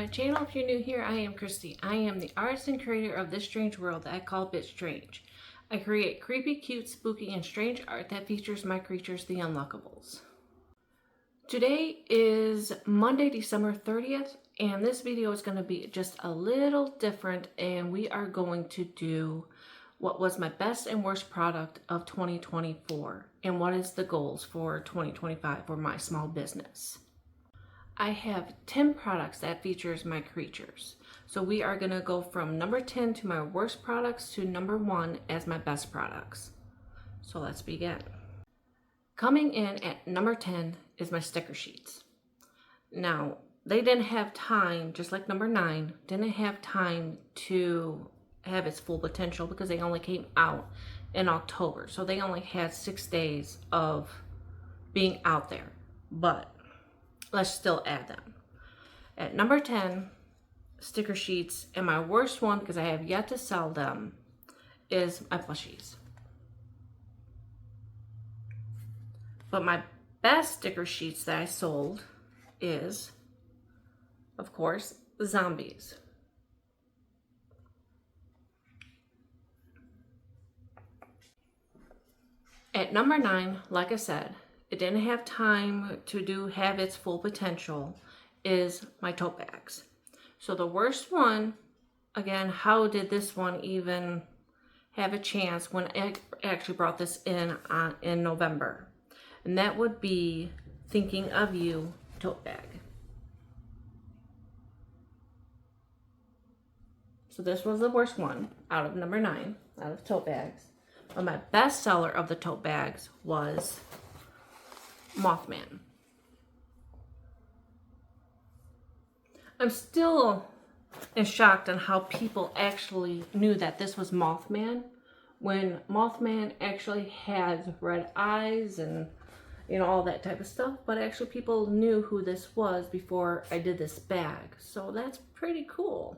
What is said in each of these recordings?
channel. If you're new here, I am Christy. I am the artist and creator of this strange world that I call Bit Strange. I create creepy, cute, spooky, and strange art that features my creatures, the Unlockables. Today is Monday, December 30th, and this video is going to be just a little different, and we are going to do what was my best and worst product of 2024, and what is the goals for 2025 for my small business. I have 10 products that features my creatures. So we are going to go from number 10 to my worst products to number 1 as my best products. So let's begin. Coming in at number 10 is my sticker sheets. Now, they didn't have time, just like number 9, didn't have time to have its full potential because they only came out in October. So they only had 6 days of being out there. But let's still add them. At number 10, sticker sheets, and my worst one, because I have yet to sell them, is my plushies. But my best sticker sheets that I sold is, of course, the zombies. At number 9, like I said, it didn't have time to have its full potential, is my tote bags. So the worst one, again, how did this one even have a chance when I actually brought this in November? And that would be Thinking of You tote bag. So this was the worst one out of number 9, out of tote bags. But my best seller of the tote bags was Mothman. I'm still shocked on how people actually knew that this was Mothman when Mothman actually has red eyes and all that type of stuff, but actually people knew who this was before I did this bag. So that's pretty cool.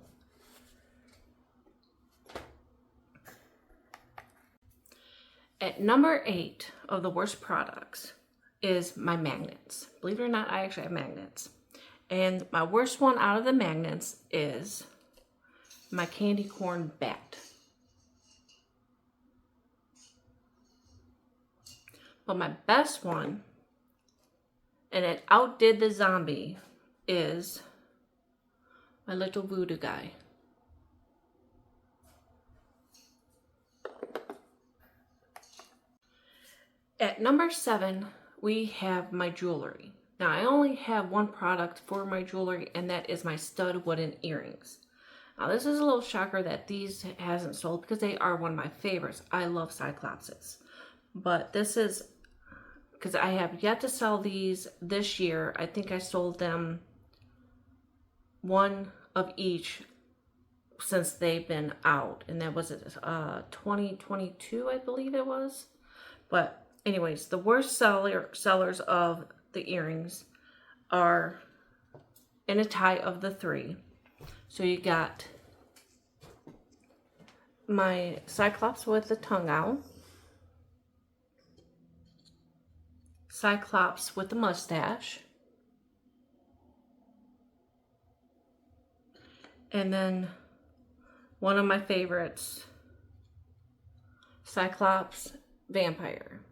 At number 8 of the worst products is my magnets. Believe it or not, I actually have magnets. And my worst one out of the magnets is my candy corn bat. But my best one, and it outdid the zombie, is my little voodoo guy. At number 7, we have my jewelry. Now, I only have one product for my jewelry, and that is my stud wooden earrings. Now, this is a little shocker that these hasn't sold because they are one of my favorites. I love Cyclopses. But this is, because I have yet to sell these this year. I think I sold them one of each since they've been out. And that was 2022, I believe it was. But anyways, the worst sellers of the earrings are in a tie of the 3. So you got my Cyclops with the tongue out, Cyclops with the mustache, and then one of my favorites, Cyclops vampire.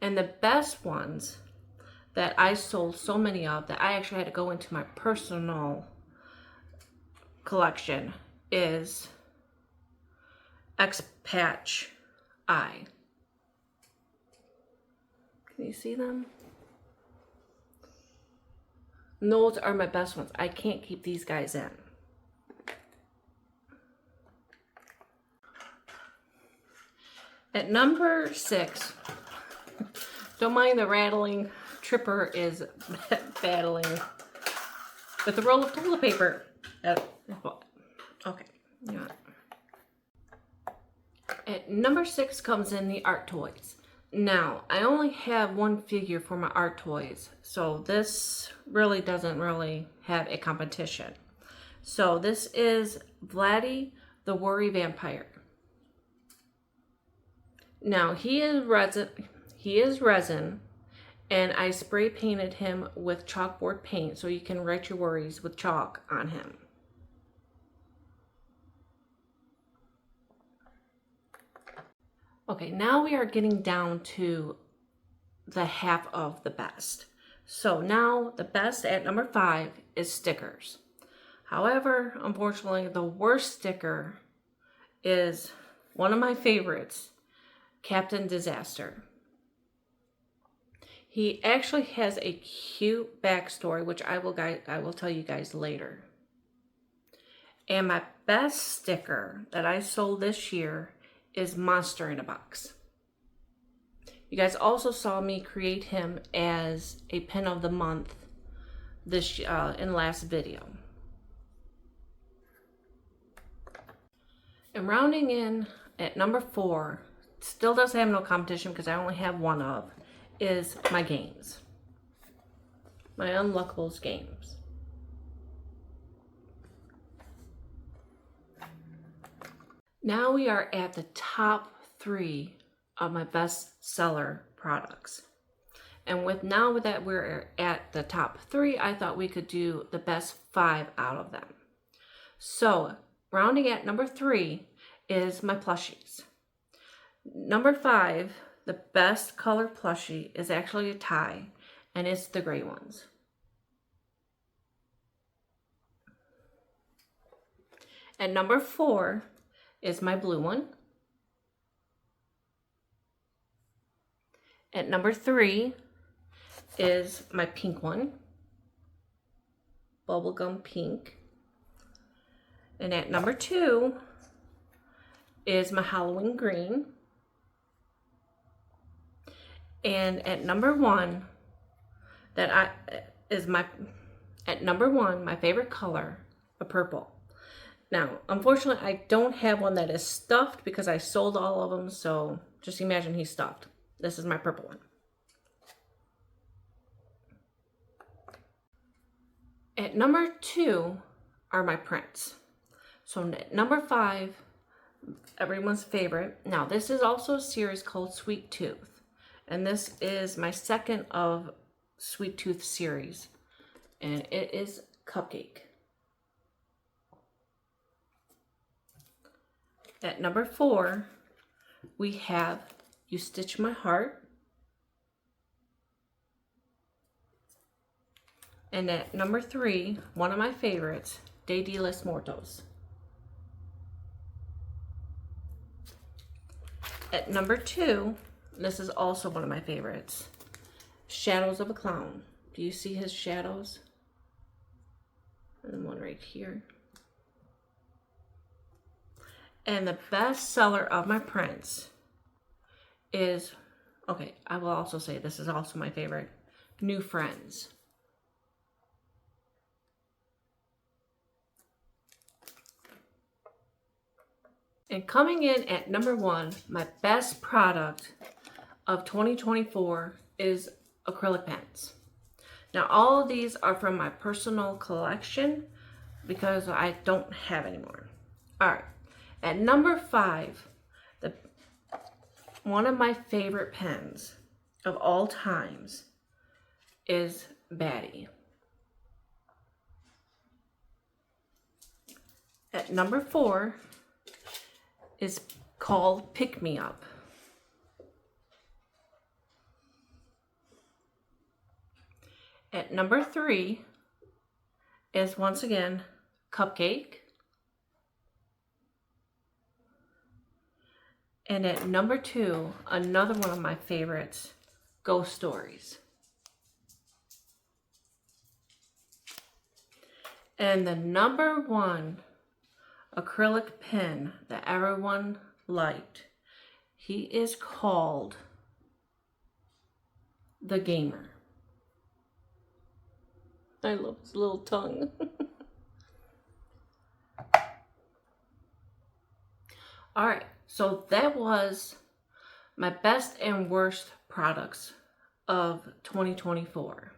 And the best ones that I sold so many of that I actually had to go into my personal collection is X-Patch Eye. Can you see them? And those are my best ones. I can't keep these guys in. At number 6, don't mind the rattling. Tripper is battling with a roll of toilet paper. Okay. Yeah. At number 6 comes in the art toys. Now, I only have one figure for my art toys, so this really doesn't have a competition. So this is Vladdy the Worry Vampire. Now, he is resin, And I spray painted him with chalkboard paint so you can write your worries with chalk on him. Okay, now we are getting down to the half of the best. So now the best at number 5 is stickers. However, unfortunately, the worst sticker is one of my favorites, Captain Disaster. He actually has a cute backstory, which I will tell you guys later. And my best sticker that I sold this year is Monster in a Box. You guys also saw me create him as a pin of the month this in last video. And rounding in at number 4, still does have no competition because I only have one of, is my games. My Unlockables games. Now we are at the top 3 of my best seller products. And now that we're at the top 3, I thought we could do the best 5 out of them. So rounding at number 3 is my plushies. Number 5, the best color plushie, is actually a tie, and it's the gray ones. At number 4 is my blue one. At number 3 is my pink one, bubblegum pink. And at number 2 is my Halloween green. And at number 1, my favorite color, a purple. Now, unfortunately, I don't have one that is stuffed because I sold all of them, so just imagine he's stuffed. This is my purple one. At number 2 are my prints. So number 5, everyone's favorite. Now, this is also a series called Sweet Tooth. And this is my second of Sweet Tooth series. And it is Cupcake. At number 4, we have You Stitch My Heart. And at number 3, one of my favorites, De Los Muertos. At number 2, this is also one of my favorites, Shadows of a Clown. Do you see his shadows? And one right here. And the best seller of my prints is, okay, I will also say this is also my favorite, New Friends. And coming in at number 1, my best product of 2024 is acrylic pens. Now, all of these are from my personal collection because I don't have any more. All right. At number 5, one of my favorite pens of all times is Batty. At number 4 is called Pick Me Up. At number 3 is once again Cupcake. And at number 2, another one of my favorites, Ghost Stories. And the number 1 acrylic pen that everyone liked, he is called The Gamer. I love his little tongue. All right, so that was my best and worst products of 2024.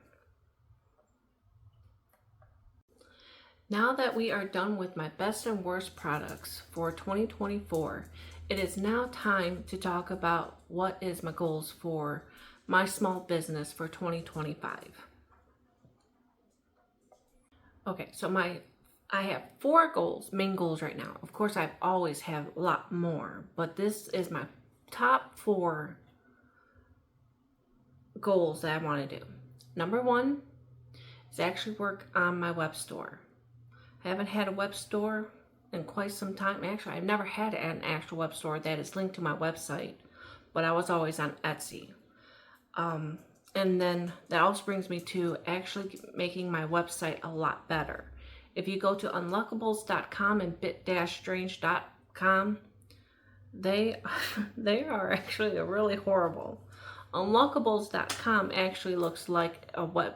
Now that we are done with my best and worst products for 2024, it is now time to talk about what is my goals for my small business for 2025. Okay, so I have 4 goals, main goals right now. Of course, I've always have a lot more, but this is my top 4 goals that I want to do. Number 1 is actually work on my web store. I haven't had a web store in quite some time. Actually, I've never had an actual web store that is linked to my website, but I was always on Etsy. And then that also brings me to actually making my website a lot better. If you go to unlockables.com and bit-strange.com, they are actually really horrible. Unlockables.com actually looks like a web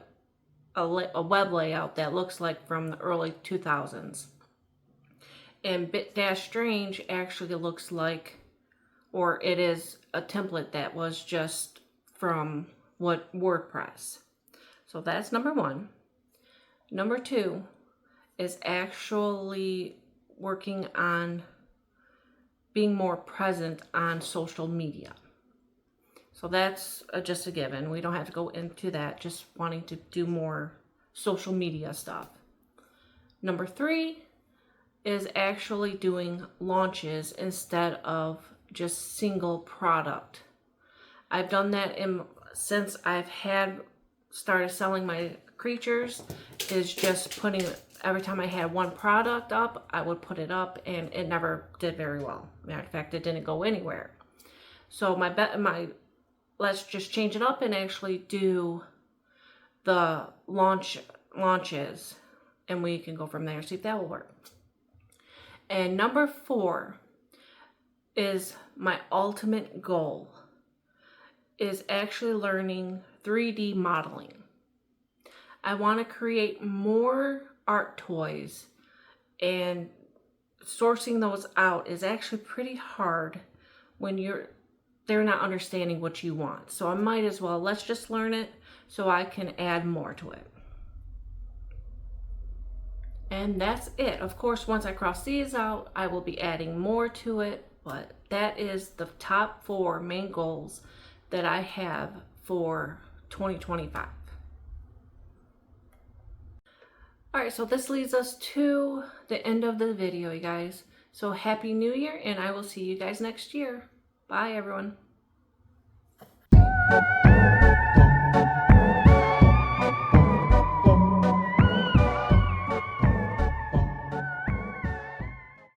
layout that looks like from the early 2000s. And bit-strange actually looks like, or it is a template that was just from WordPress. So that's number 1. Number 2 is actually working on being more present on social media. So that's just a given. We don't have to go into that, just wanting to do more social media stuff. Number 3 is actually doing launches instead of just single product. I've done that since I've started selling my creatures, is just putting, every time I had one product up, I would put it up, and it never did very well. Matter of fact, it didn't go anywhere. So let's just change it up and actually do the launches, and we can go from there, see if that will work. And number 4 is my ultimate goal, is actually learning 3D modeling. I want to create more art toys, and sourcing those out is actually pretty hard when they're not understanding what you want. So I might as well, let's just learn it so I can add more to it. And that's it. Of course, once I cross these out, I will be adding more to it, but that is the top 4 main goals that I have for 2025. Alright, so this leads us to the end of the video, you guys. So Happy New Year, and I will see you guys next year. Bye, everyone.